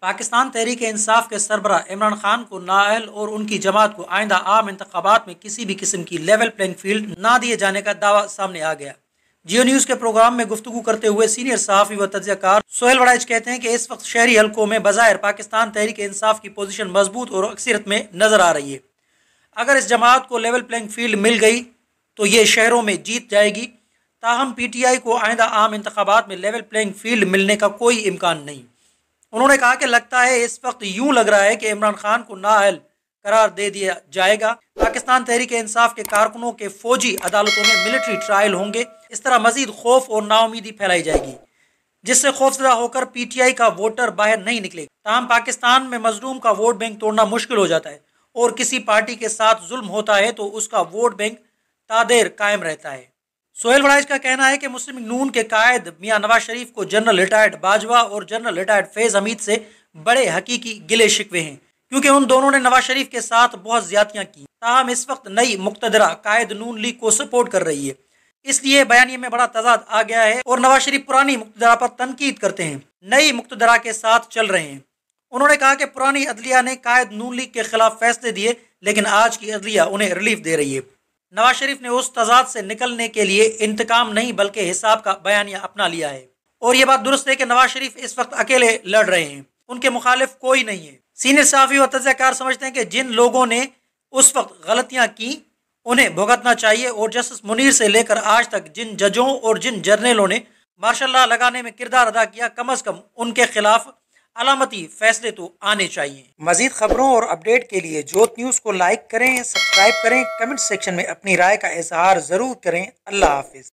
पाकिस्तान तहरीक इंसाफ के सरबराह इमरान खान को नाअहल और उनकी जमात को आइंदा आम इंतखाबात में किसी भी किस्म की लेवल प्लेइंग फील्ड ना दिए जाने का दावा सामने आ गया। जियो न्यूज़ के प्रोग्राम में गुफ्तगू करते हुए सीनियर सहाफ़ी व तज्ज़ियाकार सोहेल वड़ाइच कहते हैं कि इस वक्त शहरी हलकों में बज़ाहिर पाकिस्तान तहरीक इंसाफ की पोजीशन मजबूत और अक्सरियत में नज़र आ रही है। अगर इस जमात को लेवल प्लेइंग फील्ड मिल गई तो ये शहरों में जीत जाएगी, ताहम PTI को आइंदा आम इंतखाबात में लेवल प्लेइंग फील्ड मिलने का कोई इम्कान नहीं। उन्होंने कहा कि लगता है इस वक्त यूं लग रहा है कि इमरान खान को नाअहल करार दे दिया जाएगा। पाकिस्तान तहरीक इंसाफ के कारकुनों के फौजी अदालतों में मिलिट्री ट्रायल होंगे। इस तरह मजीद खौफ और नाउमीदी फैलाई जाएगी, जिससे खौफजदा होकर PTI का वोटर बाहर नहीं निकलेगा। ताहम पाकिस्तान में मजलूम का वोट बैंक तोड़ना मुश्किल हो जाता है और किसी पार्टी के साथ जुल्म होता है तो उसका वोट बैंक तादेर कायम रहता है। सोहेल वड़ाइच का कहना है कि मुस्लिम लीग नून के कायद मियां नवाज शरीफ को जनरल रिटायर्ड बाजवा और जनरल रिटायर्ड फैज़ हमीद से बड़े हकीकी गिले शिकवे हैं, क्योंकि उन दोनों ने नवाज शरीफ के साथ बहुत ज्यादतियां की। ताहम इस वक्त नई मुक्तदरा कायद नून लीग को सपोर्ट कर रही है, इसलिए बयानिए में बड़ा तजाद आ गया है और नवाज शरीफ पुरानी मुक्तदरा पर तनकीद करते हैं, नई मुक्तदरा के साथ चल रहे हैं। उन्होंने कहा कि पुरानी अदलिया ने कायद नून लीग के खिलाफ फैसले दिए, लेकिन आज की अदलिया उन्हें रिलीफ दे रही है। नवाज शरीफ ने उस तजाद से निकलने के लिए इंतकाम नहीं बल्कि हिसाब का बयानिया अपना लिया है, और ये बात दुरुस्त है कि नवाज शरीफ इस वक्त अकेले लड़ रहे हैं, उनके मुखालिफ कोई नहीं है। सीनियर सहाफ़ी व तज्ज़ियाकार समझते हैं कि जिन लोगों ने उस वक्त गलतियां की उन्हें भुगतना चाहिए, और जस्टिस मुनीर से लेकर आज तक जिन जजों और जिन जर्नलों ने मार्शल लॉ लगाने में किरदार अदा किया, कम अज कम उनके खिलाफ अलामती फैसले तो आने चाहिए। मजीद खबरों और अपडेट के लिए जोत न्यूज़ को लाइक करें, सब्सक्राइब करें, कमेंट सेक्शन में अपनी राय का इजहार जरूर करें। अल्लाह हाफिज।